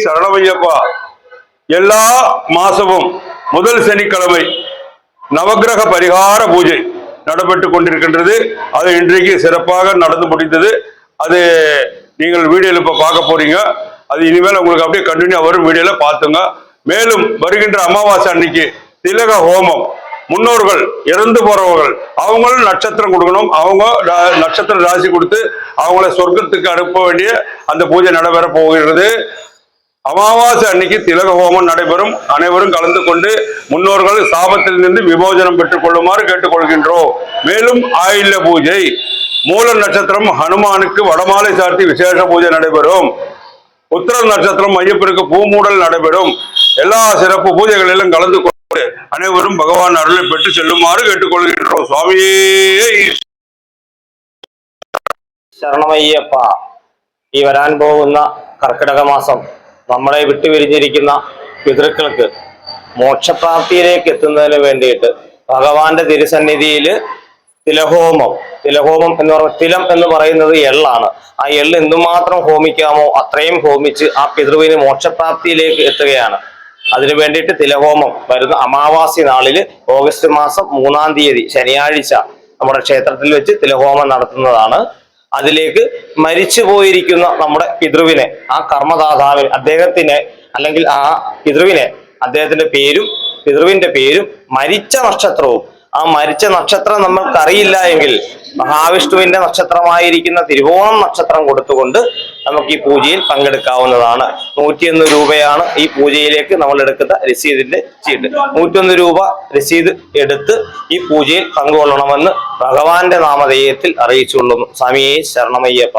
சரணமையப்பா. எல்லா மாசமும் முதல் சனிக்கிழமை நவக்கிரக பரிகார பூஜை நடைபெற்று கொண்டிருக்கின்றது. அது இன்றைக்கு சிறப்பாக நடந்து முடிந்தது. அது நீங்கள் வீடியோல இப்ப பார்க்க போறீங்க. அது இனிமேல் உங்களுக்கு அப்படியே கண்டினியூ வரும் வீடியோல பார்த்துங்க. மேலும் வருகின்ற அமாவாசை அன்னைக்கு திலக ஹோமம், முன்னோர்கள் இறந்து போறவர்கள் அவங்களும் நட்சத்திரம் கொடுக்கணும். அவங்க நட்சத்திர ராசி கொடுத்து அவங்கள சொர்க்கத்துக்கு அனுப்ப வேண்டிய அந்த பூஜை நடைபெற போகிறது. அமாவாசை அன்னைக்கு திலக ஹோமம் நடைபெறும். அனைவரும் கலந்து கொண்டு முன்னோர்கள் சாபத்தில் இருந்து விமோசனம் பெற்றுக் கொள்ளுமாறு கேட்டுக்கொள்கின்றோம். மேலும் ஆயில்ய பூஜை, மூல நட்சத்திரம் ஹனுமானுக்கு வடமாலை சார்த்தி விசேஷ பூஜை நடைபெறும். உத்திர நட்சத்திரம் ஐயப்பனுக்கு பூமூடல் நடைபெறும். எல்லா சிறப்பு பூஜைகளிலும் கலந்து கொண்டு அனைவரும் பகவான் அருளை பெற்று செல்லுமாறு கேட்டுக்கொள்கின்றோம். சுவாமியே ശരണമയ്യപ്പ. ഈ വരാൻ പോകുന്ന കർക്കിടക മാസം നമ്മളെ വിട്ടുപിരിഞ്ഞിരിക്കുന്ന പിതൃക്കൾക്ക് മോക്ഷപ്രാപ്തിയിലേക്ക് എത്തുന്നതിന് വേണ്ടിയിട്ട് ഭഗവാന്റെ തിരുസന്നിധിയിൽ തിലഹോമം എന്ന് പറഞ്ഞ തിലം എന്ന് പറയുന്നത് എള്ളാണ്. ആ എള്ള് എന്തുമാത്രം ഹോമിക്കാമോ അത്രയും ഹോമിച്ച് ആ പിതൃവിന് മോക്ഷപ്രാപ്തിയിലേക്ക് എത്തുകയാണ്. അതിനു വേണ്ടിയിട്ട് തിലഹോമം വരുന്ന അമാവാസി നാളിൽ ഓഗസ്റ്റ് മാസം 3-ാം തീയതി ശനിയാഴ്ച നമ്മുടെ ക്ഷേത്രത്തിൽ വെച്ച് തിലഹോമം നടത്തുന്നതാണ്. അതിലേക്ക് മരിച്ചു പോയിരിക്കുന്ന നമ്മുടെ പിതൃവിനെ, ആ കർമ്മദാതാവിനെ, അദ്ദേഹത്തിനെ അല്ലെങ്കിൽ ആ പിതൃവിനെ, അദ്ദേഹത്തിന്റെ പേരും പിതൃവിന്റെ പേരും മരിച്ച നക്ഷത്രവും, ആ മരിച്ച നക്ഷത്രം നമ്മൾക്കറിയില്ല എങ്കിൽ മഹാവിഷ്ണുവിന്റെ നക്ഷത്രമായിരിക്കുന്ന തിരുവോണം നക്ഷത്രം കൊടുത്തുകൊണ്ട് നമുക്ക് ഈ പൂജയിൽ പങ്കെടുക്കാവുന്നതാണ്. 101 രൂപയാണ് ഈ പൂജയിലേക്ക് നമ്മൾ എടുക്കുന്ന രസീതിന്റെ ചീട്ട്. 101 രൂപ രസീത് എടുത്ത് ഈ പൂജയിൽ പങ്കുകൊള്ളണമെന്ന് ഭഗവാന്റെ നാമധേയത്തിൽ അറിയിച്ചുകൊള്ളുന്നു. സ്വാമിയേ ശരണമയ്യപ്പ.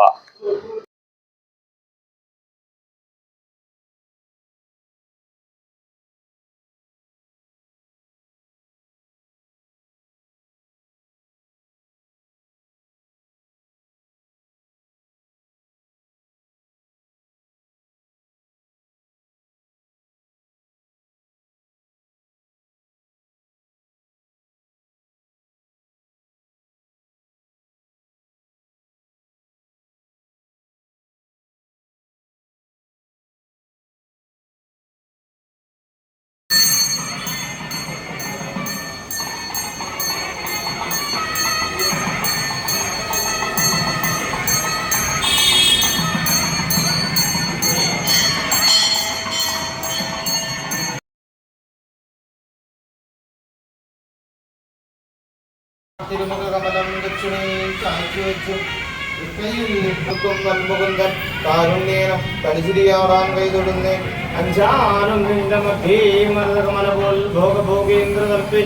തിരുമുഖകമലം ദക്ഷിണയിൽ കാഴ്ചവെച്ചും മുകുന്ദൻ കാരുണ്യേനം കളിച്ചിരിയാടാൻ കൈതൊടുന്നേ അഞ്ചാനും നിന്റെ മധ്യേ മരതകമല പോൽ ഭോഗഭോഗേന്ദ്രകൽപ്പി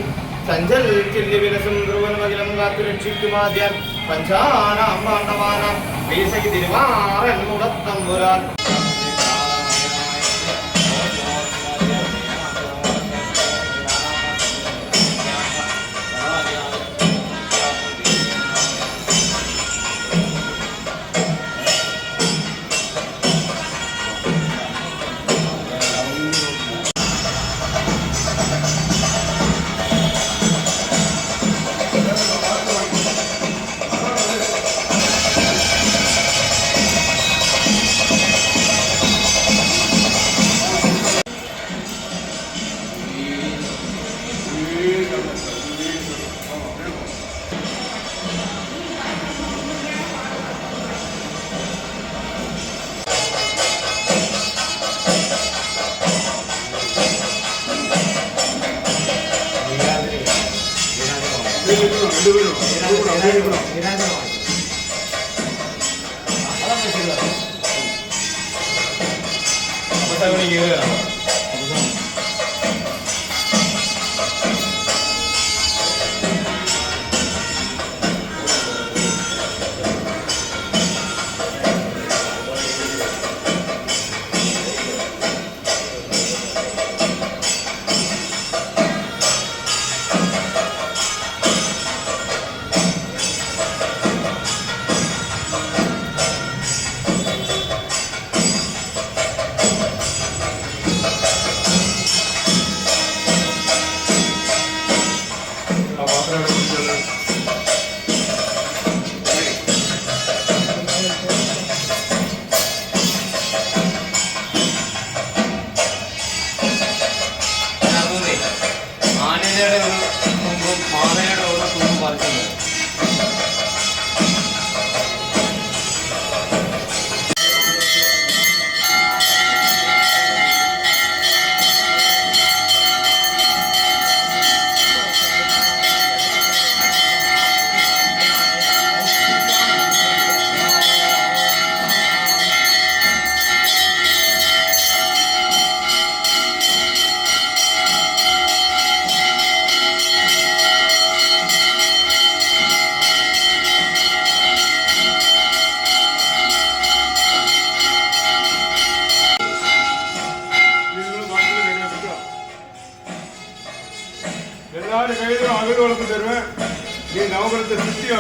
സഞ്ചൽ ചില്ലി വിലസും ധ്രുവനമകിലം കാത്തു രക്ഷിക്കുമാദ്യാൻ പഞ്ചാനാം പാണ്ഡവാനാം വീസകി തിരുവാറൻ മുടത്തമ്പുരാൻ.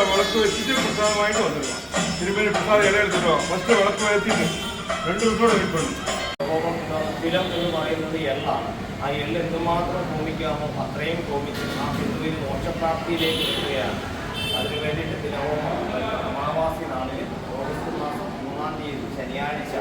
വിളക്ക് വെച്ചിട്ട് പ്രസാദമായിട്ട് വന്നിരുന്നു. തിരുമേനി പ്രസാദം ഇല എടുത്തിട്ടോ ഫസ്റ്റ് വിളക്ക് വരുത്തിയിട്ട് 2 ദിവസത്തോടെ കിട്ടുന്നു. തിലം എന്ന് പറയുന്നത് എള്ളാണ്. ആ എള്ള് എന്തുമാത്രം ഹോമിക്കാമോ അത്രയും ഹോമിച്ച് ആ പിതൃവിൽ മോക്ഷപ്രാപ്തിയിലേക്ക് എത്തുകയാണ്. അതിനു വേണ്ടിയിട്ട് തിലഹോമം അമാവാസി നാളിൽ ഓഗസ്റ്റ് മാസം 3-ാം തീയതി ശനിയാഴ്ച